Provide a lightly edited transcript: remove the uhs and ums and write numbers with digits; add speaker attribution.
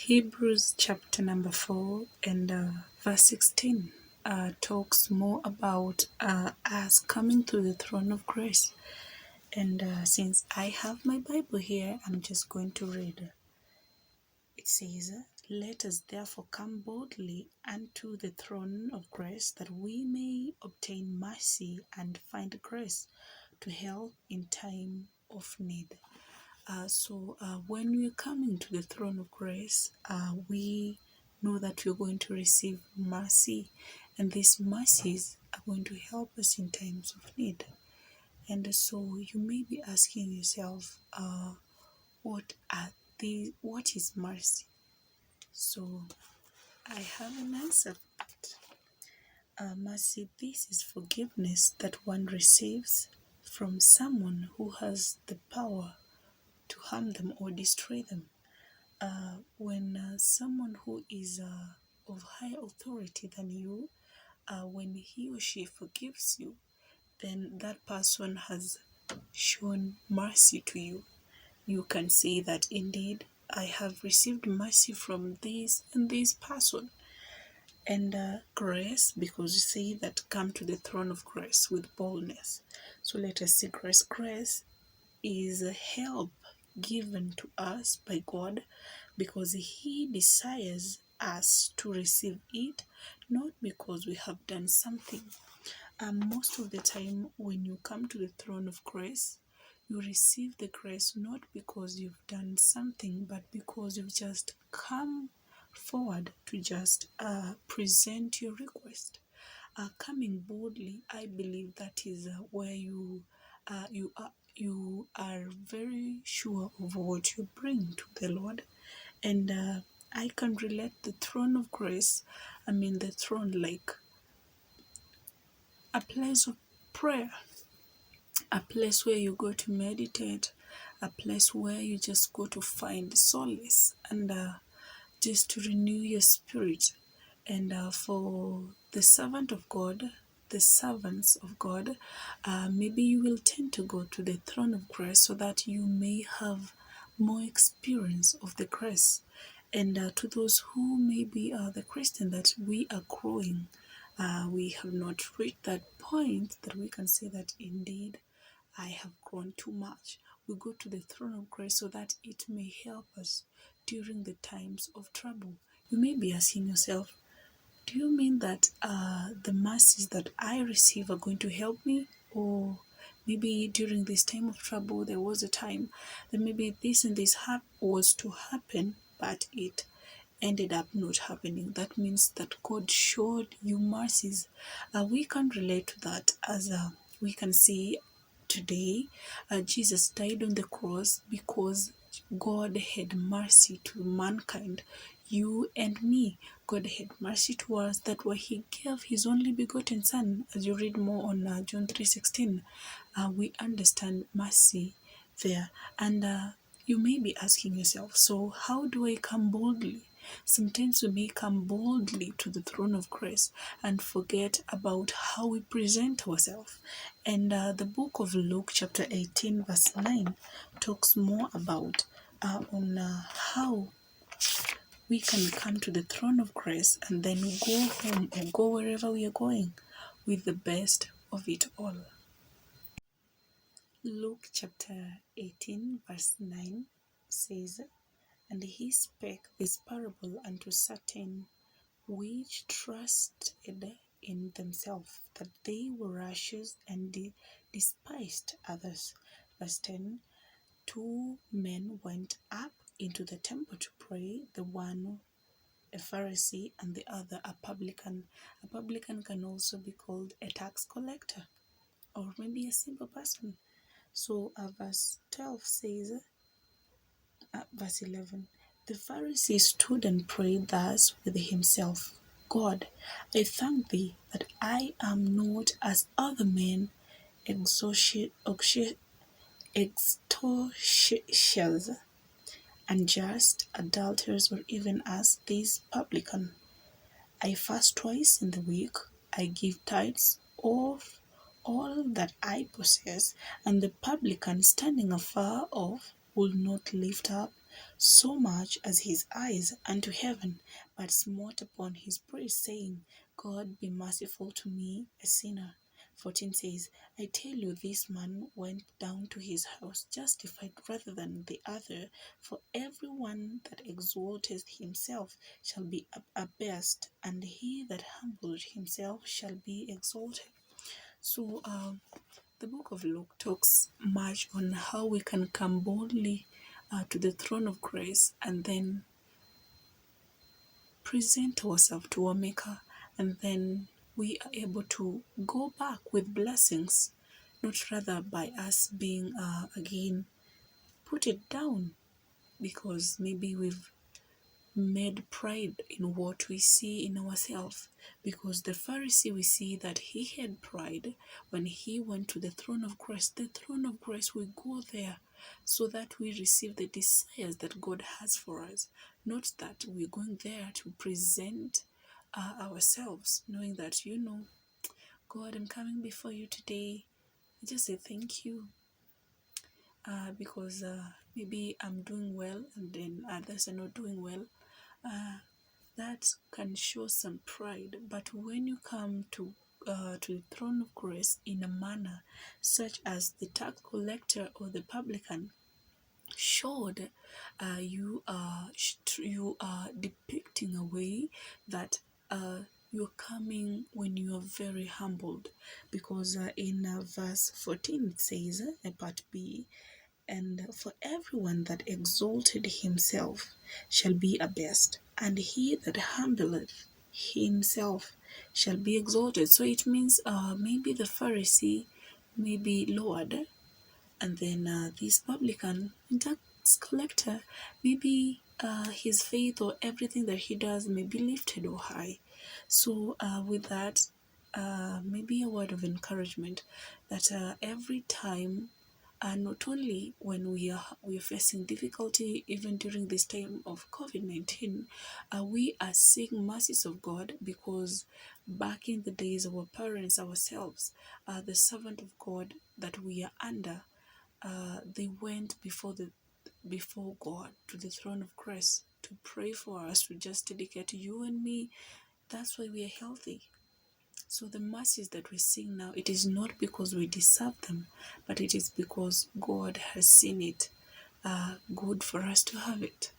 Speaker 1: Hebrews chapter number 4 and verse 16 talks more about us coming to the throne of grace. And since I have my Bible here, I'm just going to read. It says, "Let us therefore come boldly unto the throne of grace, that we may obtain mercy and find grace to help in time of need." So when we're coming to the throne of grace, we know that we're going to receive mercy, and these mercies are going to help us in times of need. And so you may be asking yourself, what is mercy? So I have an answer for that. Mercy, this is forgiveness that one receives from someone who has the power to harm them or destroy them. When someone who is of higher authority than you, when he or she forgives you, then that person has shown mercy to you. You can say that indeed I have received mercy from this and this person. And grace, because you say that come to the throne of grace with boldness. So let us see grace. Grace is a help given to us by God because He desires us to receive it, not because we have done something. Most of the time, when you come to the throne of grace, you receive the grace not because you've done something, but because you've just come forward to just present your request. Coming boldly, I believe that is where you are very sure of what you bring to the Lord. And I can relate the throne of grace, the throne like a place of prayer, a place where you go to meditate, a place where you just go to find solace and just to renew your spirit. And for the servant of God, the servants of God, maybe you will tend to go to the throne of grace so that you may have more experience of the grace. And to those who maybe are the Christian that we are growing, we have not reached that point that we can say that indeed I have grown too much. We go to the throne of grace so that it may help us during the times of trouble. You may be asking yourself, do you mean that the mercies that I receive are going to help me? Or maybe during this time of trouble, there was a time that maybe this and this was to happen, but it ended up not happening. That means that God showed you mercies. We can relate to that as we can see today. Jesus died on the cross because God had mercy to mankind, you and me. God had mercy to us that why He gave His only begotten Son. As you read more on John 3:16, we understand mercy there. And you may be asking yourself, so how do I come boldly? Sometimes we may come boldly to the throne of grace and forget about how we present ourselves. And the book of Luke chapter 18 verse 9 talks more about on how we can come to the throne of grace and then go home or go wherever we are going with the best of it all. Luke chapter 18 verse 9 says, "And he spake this parable unto certain which trusted in themselves that they were righteous and despised others." Verse 10, "Two men went up into the temple to pray, the one a Pharisee and the other a publican." A publican can also be called a tax collector or maybe a simple person. So verse 12 says, verse 11, "The Pharisee stood and prayed thus with himself, God, I thank thee that I am not as other men, extortioners, unjust, adulterers, or even as this publican. I fast twice in the week. I give tithes of all that I possess." And the publican, standing afar off, would not lift up so much as his eyes unto heaven, but smote upon his breast, saying, God be merciful to me, a sinner. 14 says, I tell you, this man went down to his house justified rather than the other. For everyone that exalteth himself shall be abased, and he that humbled himself shall be exalted. So, the book of Luke talks much on how we can come boldly to the throne of grace and then present ourselves to our Maker, and then we are able to go back with blessings, not rather by us being again put it down because maybe we've made pride in what we see in ourselves. Because the Pharisee, we see that he had pride when he went to the throne of grace. The throne of grace, we go there so that we receive the desires that God has for us, not that we're going there to present ourselves, knowing that, God, I'm coming before you today. I just say thank you because maybe I'm doing well and then others are not doing well. That can show some pride. But when you come to the throne of grace in a manner such as the tax collector or the publican showed, you are depicting a way that you're coming when you are very humbled, because in verse 14 it says, part B, and for everyone that exalted himself shall be abased, and he that humbleth himself shall be exalted. So it means maybe the Pharisee may be lowered, and then this publican and tax collector, maybe his faith or everything that he does may be lifted or high. So with that, maybe a word of encouragement that every time, not only when we are facing difficulty, even during this time of COVID-19, we are seeing mercies of God, because back in the days, our parents, ourselves, the servant of God that we are under, they went before God to the throne of grace to pray for us, to just dedicate you and me. That's why we are healthy. So the mercies that we're seeing now, it is not because we deserve them, but it is because God has seen it good for us to have it.